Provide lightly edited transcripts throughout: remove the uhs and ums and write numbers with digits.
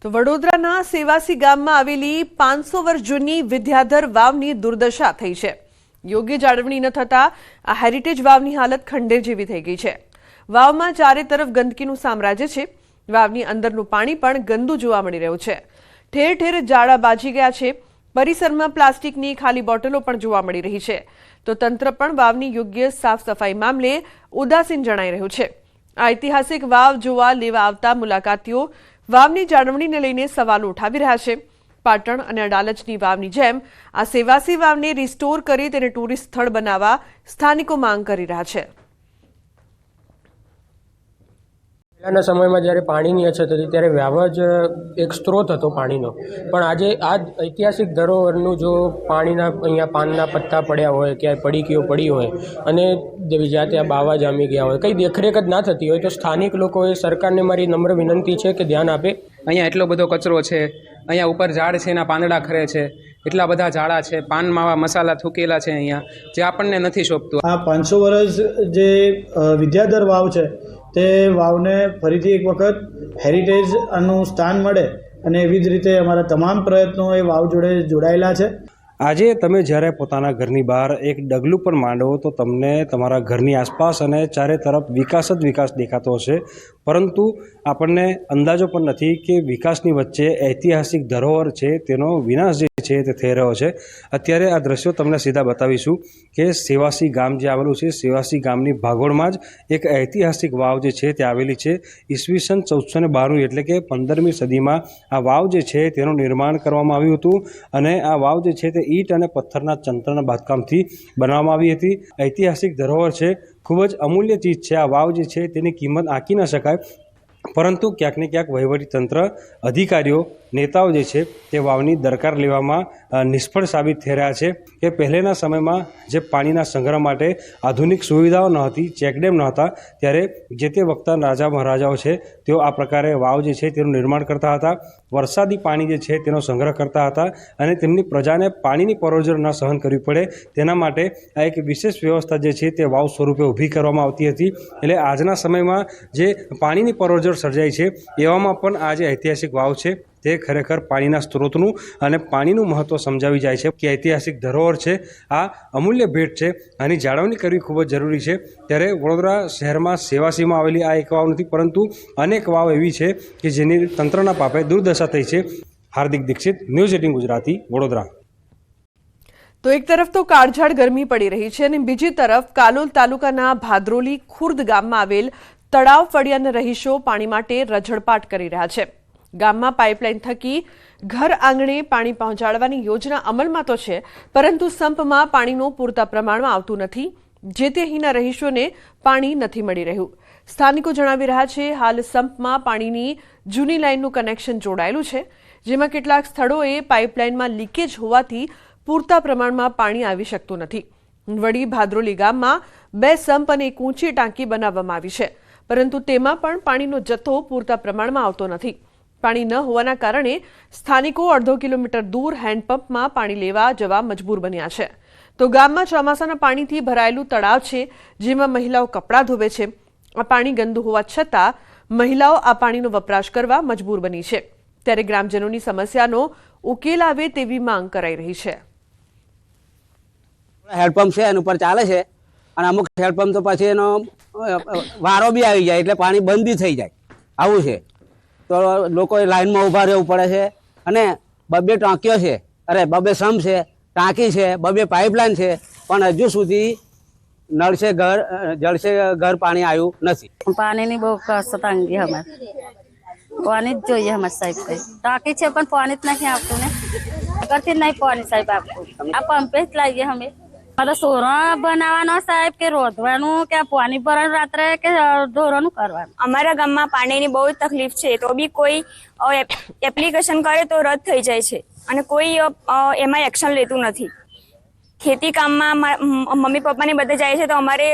તો વડોદરાના સેવાસી ગામમાં આવેલી 500 વર્ષ જૂની વિદ્યાધર વાવની દુર્દશા થઈ છે। યોગ્ય જાળવણી ન થતા આ હેરિટેજ વાવની હાલત ખંડેર જેવી થઈ ગઈ છે। વાવમાં ચારે તરફ ગંદકીનું સામ્રાજ્ય છે। વાવની અંદરનું પાણી પણ ગંદુ જોવા મળી રહ્યું છે। ઠેર ઠેર જાળા બાજી ગયા છે। પરિસરમાં પ્લાસ્ટિકની ખાલી બોટલો પણ જોવા મળી રહી છે। તો તંત્ર પણ વાવની યોગ્ય સાફ સફાઈ મામલે ઉદાસીન જણાઈ રહ્યું છે। આ ઐતિહાસિક વાવ જોવા લેવા આવતા મુલાકાતીઓ વાવની જાળવણીને લઈને સવાલો ઉઠાવી રહ્યા છે। પાટણ અને અડાલજની વાવની જેમ આ સેવાસી વાવને રિસ્ટોર કરી તેને ટુરિસ્ટ સ્થળ બનાવવા સ્થાનિકો માંગ કરી રહ્યા છે। પહેલાના સમયમાં જ્યારે પાણીની અછત હતી ત્યારે વાવ જ એક સ્ત્રોત હતો પાણીનો, પણ આજે આ ઐતિહાસિક ધરોહરનું જો પાણીના અહીંયા પાનના પત્તા પડ્યા હોય, ક્યાંય પડીકીઓ પડી હોય અને જ્યાં ત્યાં બાવા જામી ગયા હોય, કંઈ દેખરેખ જ ના થતી હોય તો સ્થાનિક લોકોએ સરકારને મારી નમ્ર વિનંતી છે કે ધ્યાન આપે। અહીંયા એટલો બધો કચરો છે, અહીંયા ઉપર ઝાડ છે એના પાંદડા ખરે છે, એટલા બધા ઝાડા છે, પાન માવા મસાલા થૂકેલા છે અહીંયા, જે આપણને નથી શોભતું। આ 500 વર્ષ જે વિદ્યાધર વાવ છે તે વાવને ફરીથી એક વખત હેરિટેજનું સ્થાન મળે અને એવી જ રીતે અમારા તમામ પ્રયત્નો એ વાવ જોડે જોડાયેલા છે। આજે તમે જ્યારે પોતાના ઘરની બહાર એક ડગલું પણ માંડો તો તમને તમારા ઘરની આસપાસ અને ચારે તરફ વિકાસ જ વિકાસ દેખાતો હશે, પરંતુ આપણને અંદાજો પણ નથી કે વિકાસની વચ્ચે ઐતિહાસિક ધરોહર છે તેનો વિનાશ જે છે તે થઈ રહ્યો છે। અત્યારે આ દ્રશ્યો તમને સીધા બતાવીશું કે સેવાસી ગામ જે આવેલું છે, સેવાસી ગામની ભાગોળમાં જ એક ઐતિહાસિક વાવ જે છે તે આવેલી છે। ઈસવીસન 1492 એટલે કે 15મી સદીમાં આ વાવ જે છે તેનું નિર્માણ કરવામાં આવ્યું હતું અને આ વાવ જે છે તે ઈંટ અને પથ્થરના ચણતરના બાંધકામથી બનાવવામાં આવી હતી। ઐતિહાસિક ધરોહર છે, ખૂબ જ અમૂલ્ય ચીજ છે। આ વાવ જે છે તેની કિંમત આંકી ન શકાય, પરંતુ ક્યાંક ને ક્યાંક વહીવટીતંત્ર, અધિકારીઓ, નેતાઓ જે છે તે વાવની દરકાર લેવામાં નિષ્ફળ સાબિત થઈ રહ્યા છે કે પહેલાંના સમયમાં જે પાણીના સંગ્રહ માટે આધુનિક સુવિધાઓ ન હતી, ચેકડેમ ન હતા, ત્યારે જે તે વખતના રાજા મહારાજાઓ છે તેઓ આ પ્રકારે વાવ જે છે તેનું નિર્માણ કરતા હતા, વરસાદી પાણી જે છે તેનો સંગ્રહ કરતા હતા અને તેમની પ્રજાને પાણીની પરોજર ન સહન કરવી પડે તેના માટે આ એક વિશેષ વ્યવસ્થા જે છે તે વાવ સ્વરૂપે ઊભી કરવામાં આવતી હતી। એટલે આજના સમયમાં જે પાણીની પરોજર સર્જાય છે એવામાં પણ આ જે ઐતિહાસિક વાવ છે તે ખરેખર પાણીના સ્ત્રોતનું અને પાણીનું મહત્ત્વ સમજાવી જાય છે કે ઐતિહાસિક ધરોહર છે, આ અમૂલ્ય ભેટ છે, આની જાળવણી કરવી ખૂબ જ જરૂરી છે। ત્યારે વડોદરા શહેરમાં સેવાસીમાં આવેલી આ એક વાવ નથી, પરંતુ અનેક વાવ એવી છે કે જેની તંત્રના પાપે દુર્દશા થઈ છે। હાર્દિક દીક્ષિત, ન્યૂઝ 18 ગુજરાતી, વડોદરા। તો એક તરફ તો કાળઝાળ ગરમી પડી રહી છે અને બીજી તરફ કાલોલ તાલુકાના ભાદરોલી ખુર્દ ગામમાં આવેલ તળાવ ફળિયાના રહીશો પાણી માટે રઝળપાટ કરી રહ્યા છે। ગામમાં પાઇપલાઇન થકી ઘર આંગણે પાણી પહોંચાડવાની યોજના અમલમાં તો છે, પરંતુ સંપમાં પાણીનું પૂરતા પ્રમાણમાં આવતું નથી, જે તે અહીંના રહીશોને પાણી નથી મળી રહ્યું। સ્થાનિકો જણાવી રહ્યા છે હાલ સંપમાં પાણીની જૂની લાઇનનું કનેક્શન જોડાયેલું છે, જેમાં કેટલાક સ્થળોએ પાઇપલાઇનમાં લીકેજ હોવાથી પૂરતા પ્રમાણમાં પાણી આવી શકતું નથી। વળી ભાદરોલી ગામમાં 2 સંપ અને એક ઊંચી ટાંકી બનાવવામાં આવી છે, પરંતુ તેમાં પણ પાણીનો જથ્થો પૂરતા પ્રમાણમાં આવતો નથી। પાણી ન હોવાના કારણે સ્થાનિકો અડધો કિલોમીટર દૂર હેન્ડપંપમાં પાણી લેવા જવા મજબૂર બન્યા છે। તો ગામમાં ચોમાસાના પાણીથી ભરાયેલું તળાવ છે, જેમાં મહિલાઓ કપડાં ધોવે છે। આ પાણી ગંદુ હોવા છતાં મહિલાઓ આ પાણીનો વપરાશ કરવા મજબૂર બની છે, ત્યારે ગ્રામજનોની સમસ્યાનો ઉકેલ આવે તેવી માંગ કરાઈ રહી છે। હેન્ડપંપ છે એના ઉપર ચાલે છે અને અમુક હેન્ડપંપ તો પછી એનો વારો બી આવી જાય એટલે પાણી બંધ બી થઈ જાય, આવું છે। તો લોકોએ લાઈનમાં ઊભા રહેવું પડે છે અને 2 ટાંકીઓ છે, અરે 2 સંપ છે, ટાંકી છે, 2 પાઇપલાઇન છે, પણ હજુ સુધી નળ સે ઘર પાણી આવ્યું નથી। પાણીની બહુ તંગી અમારે, પાણી જ જોઈએ અમારે સાહેબ। કઈ ટાંકી છે પણ પાણી જ નથી આવતું ને, કરતી નહીં પાણી સાહેબ આપતું। આ પંપે જ લાવીએ અમે। મારે સોરણ બનાવવાનો સાહેબ કે રોધવાનું કે પાણી ભરવાનું રાત્રે કે ઢોરોનું કરવાનું। અમારા ગામમાં પાણીની બહુ તકલીફ છે, તો બી કોઈ એપ્લિકેશન કરે તો રદ થઈ જાય છે અને કોઈ એમાં એક્શન લેતું નથી। ખેતી કામમાં મમ્મી પપ્પાને બધે જાય છે, તો અમારે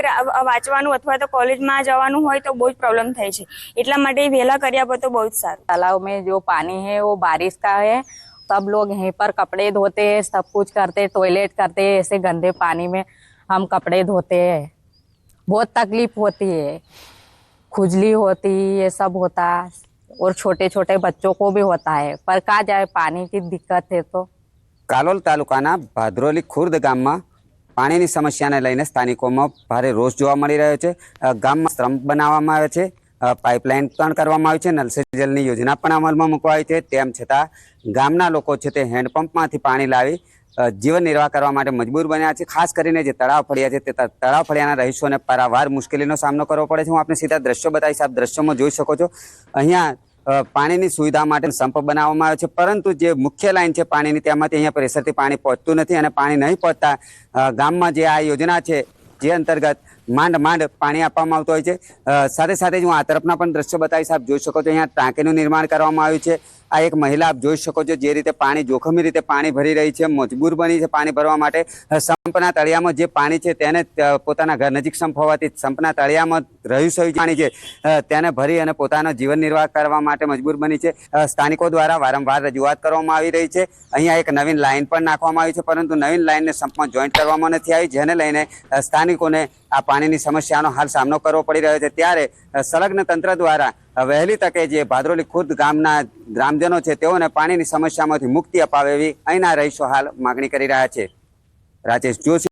વાંચવાનું અથવા તો કોલેજમાં જવાનું હોય તો બહુ જ પ્રોબ્લેમ થાય છે, એટલા માટે વહેલા કર્યા પર તો બહુ જ સારું। तालाब में जो पानी है वो बारिश का है, सब लोग यहीं पर कपड़े धोते हैं, सब कुछ करते, टॉयलेट करते, ऐसे गंदे पानी में हम कपड़े धोते हैं। बहुत तकलीफ होती है, खुजली होती, ये सब होता, और छोटे छोटे बच्चों को भी होता है, पर कहाँ जाए, पानी की दिक्कत है। तो કાલોલ તાલુકાના ભાદરોલી ખુર્દ ગામમાં પાણીની સમસ્યાને લઈને સ્થાનિકોમાં ભારે રોષ જોવા મળી રહ્યો છે. ગામમાં સ્તંભ બનાવવામાં આવે છે, પાઇપલાઇન પણ કરવામાં આવી છે, નલ સે જલની યોજના પણ અમલમાં મૂકવા આવી છે. તેમ છતાં ગામના લોકો છે તે હેન્ડપંપમાંથી પાણી લાવી જીવન નિર્વાહ કરવા માટે મજબૂર બન્યા છે. ખાસ કરીને જે તળાવ ફળિયા છે તે તળાવ ફળિયાના રહીશોને પારાવાર મુશ્કેલીનો સામનો કરવો પડે છે. હું આપને સીધા દ્રશ્યો બતાવીશ. આપ દ્રશ્યોમાં જોઈ શકો છો અહીંયા પાણીની સુવિધા માટે સંપ બનાવવામાં આવ્યો છે, પરંતુ જે મુખ્ય લાઈન છે પાણીની તેમાંથી અહીંયા પ્રેશરથી પાણી પહોંચતું નથી અને પાણી નહીં પહોંચતા ગામમાં જે આ યોજના છે જે અંતર્ગત માંડ પાણી આપવામાં આવતું હોય છે. સાથે સાથે જ હું આ તરફના પણ દ્રશ્યો બતાવીશ. આપ જોઈ શકો છો અહીંયા ટાંકીનું નિર્માણ કરવામાં આવ્યું છે. આ એક મહિલા આપ જોઈ શકો છો જે રીતે પાણી જોખમી રીતે પાણી ભરી રહી છે, મજબૂર બની છે પાણી ભરવા માટે. સંપના તળિયામાં જે પાણી છે તેને પોતાના ઘર નજીક સંપ હોવાથી સંપના તળિયામાં રહીશો પાણી છે તેને ભરી અને પોતાનો જીવન નિર્વાહ કરવા માટે મજબૂર બની છે. સ્થાનિકો દ્વારા વારંવાર રજૂઆત કરવામાં આવી રહી છે. અહીંયા એક નવીન લાઈન પણ નાખવામાં આવી છે, પરંતુ નવીન લાઈનને સંપમાં જોઈન્ટ કરવામાં નથી આવી, જેને લઈને સ્થાનિકોને આ પાણીની સમસ્યાનો હાલ સામનો કરવો પડી રહ્યો છે. ત્યારે સંલગ્ન તંત્ર દ્વારા વહેલી તકે જે ભાદરોલી ખુર્દ ગામના ગ્રામજનો છે તેઓને પાણીની સમસ્યામાંથી મુક્તિ અપાવે એવી અહીંના રહીશો હાલ માગણી કરી રહ્યા છે. રાજેશ જોશી.